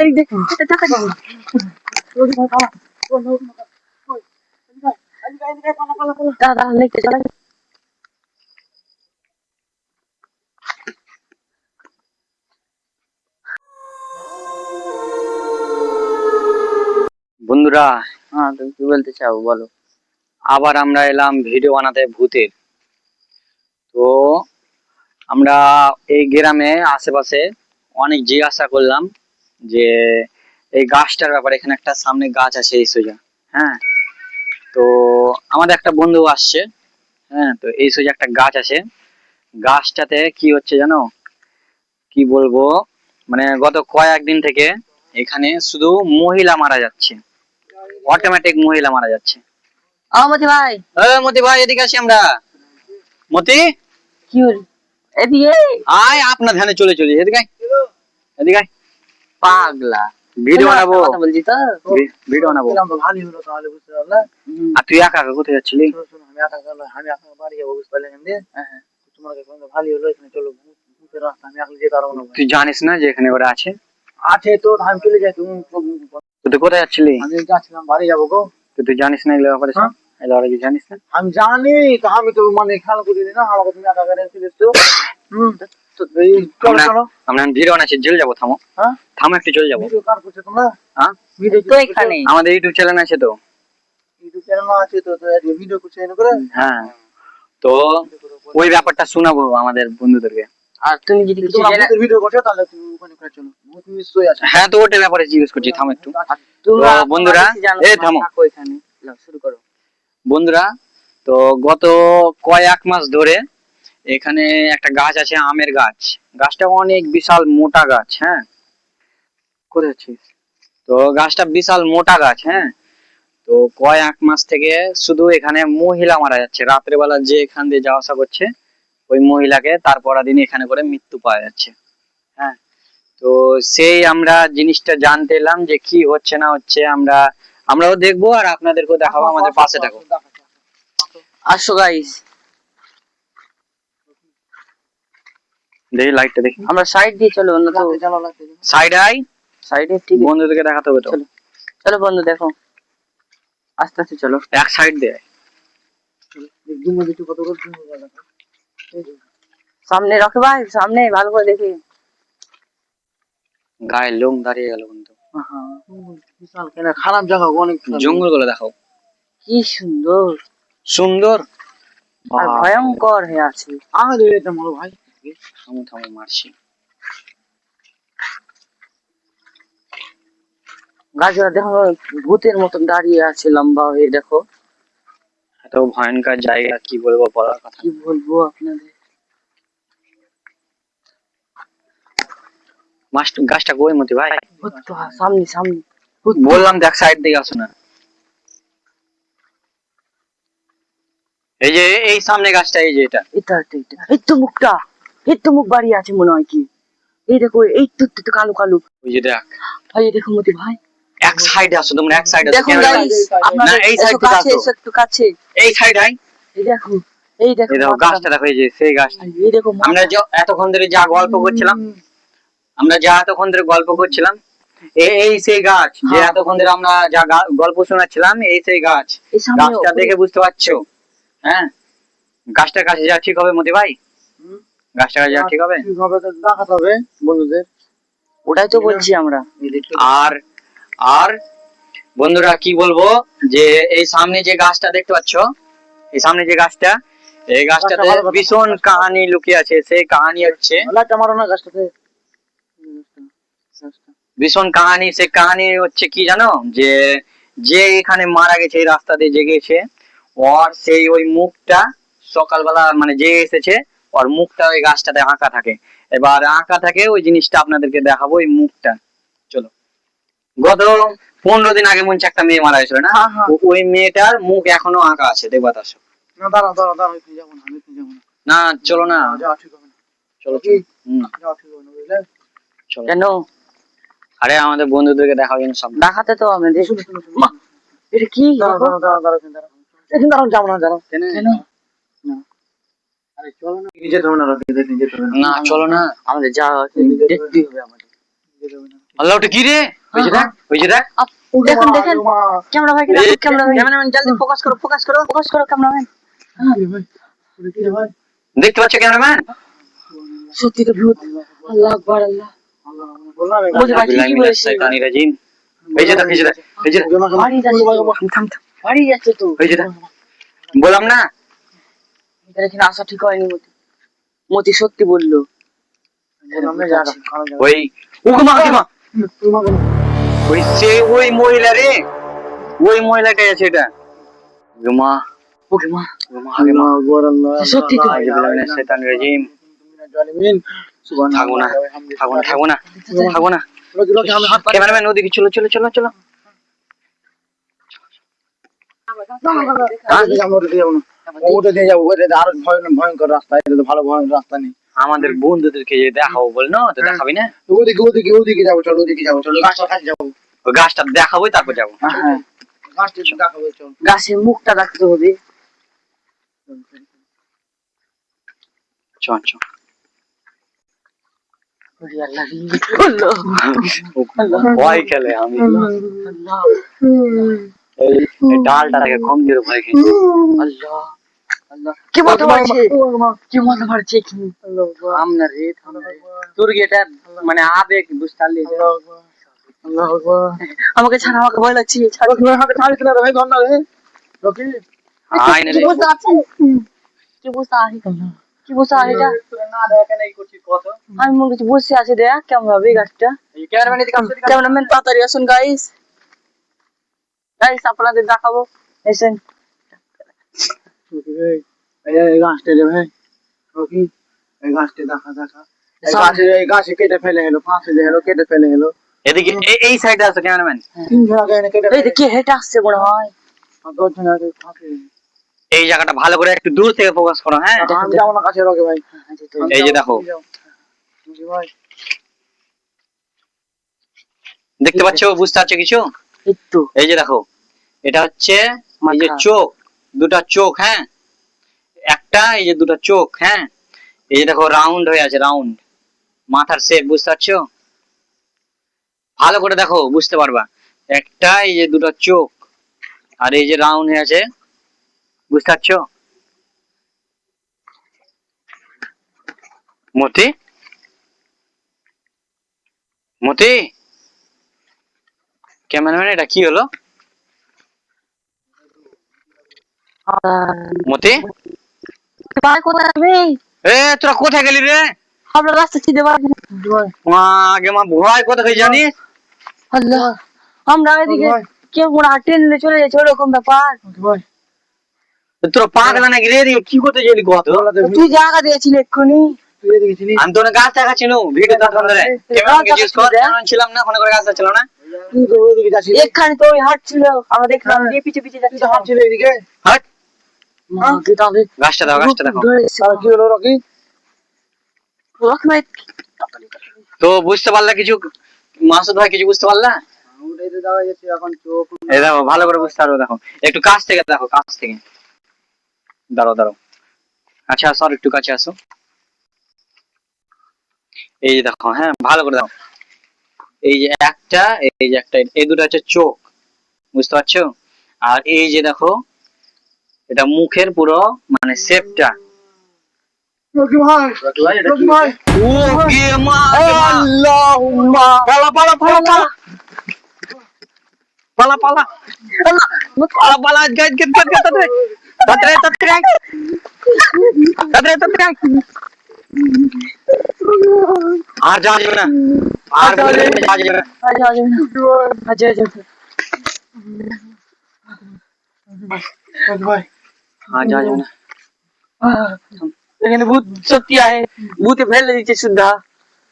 এই দেখুন এটা টাকা দিন দাদা লেখতে চলে বন্ধুরা। হ্যাঁ তুমি কি বলতে চাও বলো। আবার আমরা এলাম ভিডিও বানাতে ভূতের। তো আমরা এই গ্রামে আশেপাশে অনেক জিজ্ঞাসা করলাম যে এই গাছটার ব্যাপারে। এখানে একটা সামনে গাছ আছে এই সোজা, হ্যাঁ। তো আমাদের একটা বন্ধু আসছে, হ্যাঁ। তো এই সোজা একটা গাছ আছে, গাছটাতে কি হচ্ছে জানো, কি বলবো, মানে গত কয়েকদিন থেকে এখানে শুধু মহিলা মারা যাচ্ছে, অটোমেটিক মহিলা মারা যাচ্ছে। মতি ভাই, মতি ভাই এদিকে আসি আমরা। মতি কি হল এদিকে আয়, আপনার ধ্যানে চলে চলে এদিকে আয়, এদিকে আয়। পাগলা ভিডিও বানাবো, কথা বলছি তো ভিডিও বানাবো। ভালোই হলো তাহলে, বুঝতে পারলে। আর তুই একা একা কোথায় যাচ্ছিলি? আমি একা বাড়ি যাবো, বুঝতে পারলে। তোমার ভালোই হলো, এখানে চলো ভূতের রাস্তা, আমি এখন যেতে পারবো না। তুই জানিস না যে এখানে ওরা আছে? আছে তো, আমি চলে যাই। তুমি তুই কোথায় যাচ্ছিলি? আমি যাচ্ছিলাম বাড়ি যাবো গো। তুই জানিস না এগুলো ব্যাপারে? এগুলো কি জানিস না? আমি জানি তো, আমি তো মানে খেয়াল করিনি না, আমাকে তুমি একা করে চলে এসছো। চলো চলো, আমরা ভিডিও বানাচ্ছি, জেল যাবো। থামো, থামো একটু, চলে যাবো। ভিডিও কার করছো তোমরা? ভিডিও তো এখানে আমাদের ইউটিউব চ্যানেল আছে তো। ইউটিউব চ্যানেল আছে তো, ভিডিও করছো এনে করে। হ্যাঁ, তো ওই ব্যাপারটা শোনাবো আমাদের বন্ধুদেরকে। আর তুমি যদি কিছু ভিডিও করছো তাহলে তুমি ওখানে করে চলো, ভূত নিশ্চয়ই আছে। হ্যাঁ, তো ওটার ব্যাপারে জিজ্ঞেস করছি, থামো একটু। তোমরা বন্ধুরা, এই থামো এখানে শুরু করো। বন্ধুরা, তো গত কয়েক মাস ধরে এখানে একটা গাছ আছে, আমের গাছ। গাছটা অনেক বিশাল মোটা গাছ, হ্যাঁ। কোথায় আছিস? তো গাছটা বিশাল মোটা গাছ, হ্যাঁ। তো কয়েক মাস থেকে শুধু এখানে মহিলা মারা যাচ্ছে। রাত্রেবেলা যে এখান দিয়ে যাওয়া আসা করছে, ওই মহিলাকে তারপর দিন এখানে করে মৃত্যু পাওয়া যাচ্ছে, হ্যাঁ। তো সেই আমরা জিনিসটা জানতে এলাম যে কি হচ্ছে না হচ্ছে, আমরাও দেখবো আর আপনাদেরকেও দেখাবো। আমাদের পাশে থাকো। আসো গাইস, দেখি লাইটটা দেখি। আমরা সাইড দিয়ে চলো, অন্য তো সাইড আই, সাইডে ঠিক বন্ধুদেরকে দেখাতে হবে তো। চলো চলো বন্ধু, দেখো আস্তে আস্তে চলো, এক সাইড দিয়ে। সামনে রাখো ভাই, সামনে ভালো করে দেখি। গায়ে লোম দাঁড়িয়ে গেল বন্ধু। বিশাল কেন খারাপ জায়গা, অনেক জঙ্গল গুলো দেখাও, কি সুন্দর সুন্দর আর ভয়ঙ্কর হয়ে আছে। আমাদের এটা বলো ভাই, থামো থামো, মারছি। গাছগুলো দেখো ভূতের মতন দাঁড়িয়ে আছে, লম্বা হয়ে। দেখো এত ভয়ঙ্কর জায়গা, কি বলবো, বলার কথা। কি বলবো আপনাদের। গাছটা কই মতি ভাই? সামনে সামনে বললাম দেখ, সাইড দিকে আসো না। এই যে এই সামনে গাছটা, এই যে এটা, এটা এটা এই তো মুখটা, এই তো মুখ বাড়ি আছে মনে হয়। কি এই দেখো, এই তো কালো কালো, ওই যে দেখ। ভাই দেখো মতি ভাই, এক সাইডে আসো তোমরা, এক সাইডে দেখো গাইস, আপনারা এই সাইড থেকে আসো, একটু কাছে, এই সাইড আই। এই দেখো, এই দেখো গাছটা দেখো, এই যে সেই গাছটা। এই দেখো আমরা যে এতক্ষণ ধরে যা গল্প করছিলাম, এই সেই গাছ, যে এতক্ষণ ধরে আমরা যা গল্প শোনাচ্ছিলাম, এই সেই গাছ। গাছটা দেখে বুঝতে পারছো? হ্যাঁ, গাছটার কাছে যা ঠিক হবে মতি ভাই? গাছটার কাছে যা ঠিক হবে? ঠিক হবে তো দেখাতে হবে বন্ধুদের। ওটাই তো বলছি আমরা। আর আর বন্ধুরা, কি বলবো, যে এই সামনে যে গাছটা দেখতে পাচ্ছ, এই সামনে যে গাছটা, এই গাছটাতে ভীষণ কাহিনী লুকিয়ে আছে। সেই কাহিনী হচ্ছে ভীষণ কাহিনী। সে কাহিনী হচ্ছে কি জানো, যে যে এখানে মারা গেছে, এই রাস্তা দিয়ে যে গেছে, ওর সেই ওই মুখটা সকালবেলা মানে যে এসেছে, ওর মুখটা ওই গাছটাতে আঁকা থাকে। এবার আঁকা থাকে ওই জিনিসটা আপনাদেরকে দেখাবো, ওই মুখটা। চলো, গত 15 দিন আগে মনে হচ্ছে একটা মেয়ে মারা গেছিল না, ওই মেয়েটার মুখ এখনো আঁকা আছে, দেখবা তো। আসো না, দাঁড়াও দাঁড়াও দাঁড়াও, আমি যাবো না। না চলো না, যাও, ঠিক হবে না। চলো যাও, ঠিক হবে না, বুঝলে? চলো। কেন? আরে আমাদের বন্ধুদেরকে দেখাও যেন, সব দেখাতে তো হবে। এটা কি? দাঁড়াও, যাবো না, দাঁড়াও। কেন? আরে চলো না, নিজে ধরো না, নিজে ধরো না। না চলো না, আমাদের যা দেখতেই হবে আমাদের। আল্লাহ ওটা কি রে? ওই যে দেখ, ওই যে দেখ। দেখুন দেখেন ক্যামেরা ভাই ক্যামেরা ভাই ক্যামেরাম্যান জলদি ফোকাস করো ফোকাস করো ক্যামেরাম্যান দেখতে পাচ্ছ ক্যামেরাম্যান? সত্যি তো ভূত আল্লাহ আকবার আল্লাহ বুঝতে পারছি কি বলেছি শয়তানি রাজিম। এই যে দেখ, এই যে দেখ, এই যে দেখ। বাড়ি যাচ্ছে তো থাম থাম বাড়ি যাচ্ছে তো এই যে দেখ, বললাম না এখানে এখানে আসা ঠিক হয়নি মতি মতি সত্যি বললো ওই ওগমা ওগমা ওই সে ওই মহিলা রে, ওই মহিলাটাই আছে এটা। ওগমা ওকে মা ওগমা ওগমা। সত্যি তো শয়তানি রাজিম। থাকবো না, থাকবো না, থাকবো না, থাকবো না। ক্যামেরাম্যান ওদিকে চলো, চলো, চলো, চলো। ওটা দিয়ে যাবো, ওটা আরো ভয়ঙ্কর রাস্তা, এটা তো ভালো ভয়ঙ্কর রাস্তা নেই। আমাদের বন্ধুদেরকে যে দেখাবো বল না, তো দেখাবি না? ওদিকে যাবো, চলো ওদিকে যাবো, চলো গাছটার কাছে যাবো। ওই গাছটা দেখাবোই, তারপর যাবো। হ্যাঁ গাছটা দেখাবো, চল। গাছের মুখটা রাখতে হবে চল চল। ভয় খেলে আমি এই ডালটাকে কম জোরে ভয় খেয়ে আল্লাহ আল্লাহ কি মাথা মারছে কি মাথা মারছে কি আমরা রে তোর কি এটা মানে আবেগ বুঝতে পারলি? আল্লাহ আকবার। আমাকে ছাড়া আমাকে ভয় লাগছে ছাড়ো আমাকে ছাড়িস না রে ভাই, ধর না রে রকি। আইনে কি বুঝতে আছে কি বুঝতে আছে কি বুঝতে আছে এটা না দেখেন এই করছিস কত। আমি মনে করছি বসে আছে দেখ কেমন হবে এই গাছটা এই ক্যামেরাম্যান এদিকে আসো, ক্যামেরাম্যান তাড়াতাড়ি আসুন গাইস গাইস আপনাদের দেখাবো এসেন এই গাছটা রে ভাই রকি, এই গাছটা দেখা এই গাছে কেটে ফেলে হলো, ফাঁসে হলো, কেটে ফেলে হলো। এদিকে এই সাইডে আছে ক্যামেরাম্যান। তিনজন আগে এনে কেটে এই দেখি হেঁটে আসছে মনে হয় দশজন আগে ফাঁসে। এই জায়গাটা ভালো করে একটু দূর থেকে ফোকাস করো। হ্যাঁ আমি যাবো না কাছে রকি ভাই। এই যে দেখো, ভাই দেখতে পাচ্ছ, বুঝতে পারছো কিছু? এই তো এই যে দেখো, এটা হচ্ছে এই যে মাথা। চোখ, দুটা চোখ। হ্যাঁ একটা, এই যে দুটা চোখ। হ্যাঁ এই যে দেখো রাউন্ড হয়ে আছে, রাউন্ড মাথার শেপ, বুঝতে পারছো? ভালো করে দেখো বুঝতে পারবা। একটা, এই যে দুটো চোখ, আর এই যে রাউন্ড হয়ে আছে, বুঝতে পারছো? মতি মতি ক্যামেরাম্যান এটা কি হলো? মতি ভাই কোথায় যাবে এ তোরা কোথায় গেলি রে? আমরা রাস্তা চিনতে পারছি না আগে মা ভয় কোথায় জানিস? আল্লাহ আমরা এদিকে কেউ কোনো ট্রেন নিয়ে চলে যাচ্ছে ওরকম ব্যাপার ভাই তোরা পাগলা নাকি রে? এদিকে কি করতে গেলি কত? তুই জায়গা দিয়েছিলি এক্ষুনি তুই এদিকে চিনিস? আমি তো না গাছ দেখাচ্ছি নু ভিডিও তো ধরে ক্যামেরাম্যানকে জিজ্ঞেস কর, ক্যামেরাম্যান ছিলাম না, ফোনে করে গাছ ছিল না। তুই তো ওদিকে যাচ্ছিস। এখানে তো ওই হাট ছিল আমরা দেখলাম দিয়ে পিছে পিছে তুই যাচ্ছে তো হাঁটছিলি এদিকে। হাট, মা কি তাহলে গাছটা দাও, গাছটা দেখো। আর কি হলো রকি? তো বুঝতে পারলা কিছু? মাসুদ ভাই কিছু বুঝতে পারলা? ওটাই তো দেখা যাচ্ছে এখন চোখ। এই দেখো ভালো করে বুঝতে পারো, দেখো একটু কাছ থেকে দেখো, কাছ থেকে। দাঁড়াও দাঁড়াও, আচ্ছা আসো, আর একটু কাছে আসো। এই যে দেখো, হ্যাঁ ভালো করে দেখো, এই যে একটা, এই যে একটা, এই দুটো হচ্ছে চোখ, বুঝতে পারছো? আর এই যে দেখো, এটা মুখের পুরো মানে শেপটা। রকি ভাই, রকি ভাই। ও গে মা, আল্লাহুম্মা পালা পালা পালা পালা পালা পালা পালা পালা, গাইড গেট গেট গেট তাড়াতাড়ি তাড়াতাড়ি তাড়াতাড়ি তাড়াতাড়ি। আর যাওয়া যাবে না, আর যাওয়া যাবে না। আচ্ছা আচ্ছা রকি ভাই আর যাওয়া যাবে না। এখানে ভূত সত্যি আছে ভূতে ফেলে দিচ্ছে সুদ্ধা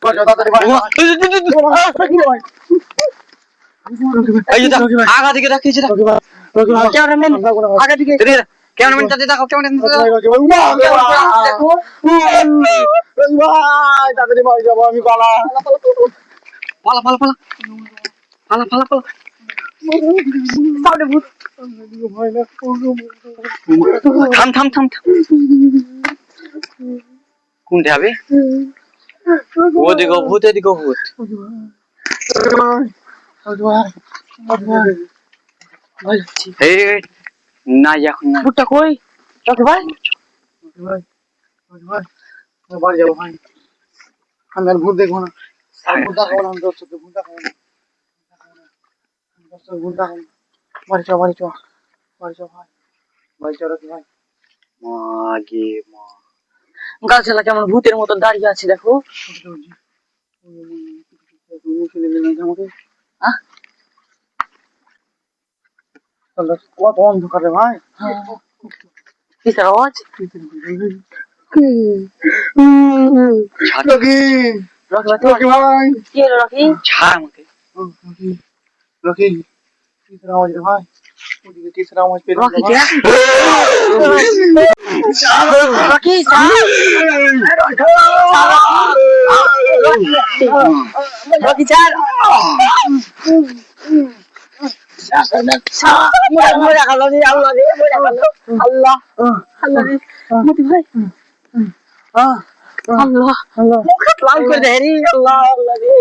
তাড়াতাড়ি ভাই। এই যে দেখো, আগা থেকে দেখো, এই যে দেখো। রকি ভাই ক্যামেরাম্যান আগে দিকে ক্যামেরাম্যান তাতে দেখো, ক্যামেরাম্যান দেখো রকি ভাই তাড়াতাড়ি বাড়ি যাবো আমি, পালা। পালা পালা পালা পালা পালা পালা। সামনে ভূত থাম থাম থাম থাম। কোনটা হবে? ওদিকে ভূত, এদিকে ভূত। এই না এখন না ভুট্টা কই রকি ভাই বাড়ি যাবো ভাই আমি আর ভূত দেখবো না ভূত দেখাবো না আমি দর্শককে ভূত দেখাবো না দর্শক ভূত দেখাবো না বাড়ি চ বাড়ি চ বাড়ি চ ভাই বাড়ি চ রকি ভাই মাগে মা গাছালা কেমন ভূতের মতন দাঁড়িয়ে আছে দেখো আমাকে আহ? কত অন্ধকার রে ভাই কিসের আওয়াজ রকি রকি ভাই রকি ভাই কি হলো রকি ছাড় আমাকে রকি রকি কিসের আওয়াজ রে ভাই ওদিকে কিসের আওয়াজ পেয়ে রকি ভাই রকি রকি ছাড় মরে গেল রে আল্লাহ রে মরে গেল আল্লাহ আল্লাহ রে মতি ভাই আল্লাহ মুখ লাল করে দে রে আল্লাহ আল্লাহ রে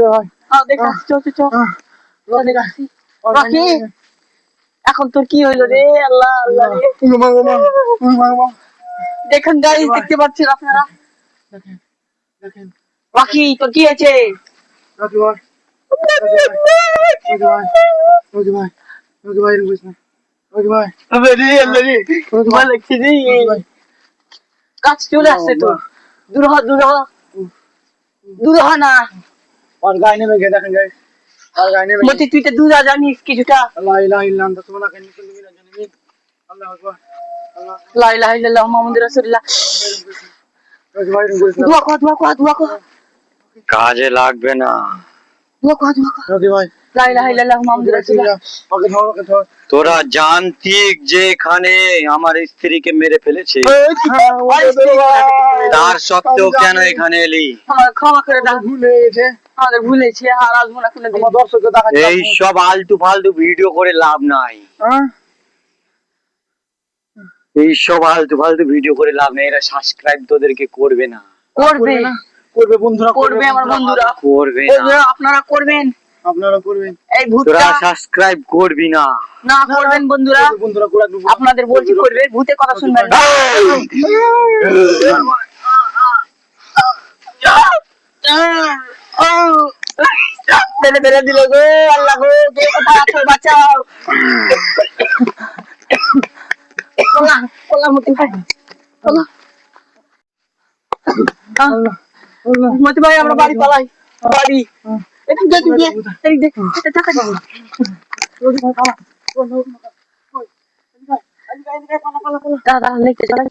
ভাই দেখা চল চল চল দেখাছি রকি এখন তোর কি হইলো রে আল্লাহ আল্লাহ রে দেখেন গাইস দেখতে পাচ্ছেন আপনারা দেখেন রকি তোর কি হয়েছে রকি ভাই রকি ভাই রকি ভাই রকি ভাই ভালো লাগছে রে কাজ চলে আসছে তো দূর হ দূর হ না और गाय ने में गया देखन गाइस और गाय ने में মতি তুই তো দূর জানিস কিছুটা ला इलाहा इल्ला अंत सुबहानक inni kuntu minaz zalimin अल्लाह अकबर अल्लाह লা ইলাহা ইল্লাল্লাহ মুহাম্মাদুর রাসূলুল্লাহ रकी भाई रुको দোয়া কর কাজে লাগবে না रकी भाई লা ইলাহা ইল্লাল্লাহ মুহাম্মাদুর রাসূলুল্লাহ ओके छोड़ তোরা জানতিক যে এখানে আমার স্ত্রীকে মেরে ফেলেছে তার সত্ত্বেও কেন এখানে এলি আমার ক্ষমা করে দাও भूले गए আমাদের ভুলেছি আর আসবো না কোনোদিন আমার দর্শককে দেখাচ্ছি এই সব আলতু ফালতু ভিডিও করে লাভ নাই হ্যাঁ এই সব আলতু ফালতু ভিডিও করে লাভ নেই এরা সাবস্ক্রাইব তোদেরকে করবে না করবে করবে বন্ধুরা করবে আমার বন্ধুরা করবে না বন্ধুরা আপনারা করবেন আপনারা করবেন এই তোরা ভূতটা সাবস্ক্রাইব করবি না না করবেন বন্ধুরা বন্ধুরা করে আপনাদের বলছি করবে ভূতের কথা শুনবেন না বেড়ে দিল গো আল্লাহ গো কে কোথায় আছো বাঁচাও কোলা মতি ভাই কোলা মতি ভাই আমরা বাড়ি পালাই বাড়ি এদিক দেখ টাকা দাও দাদা লিখতে চলে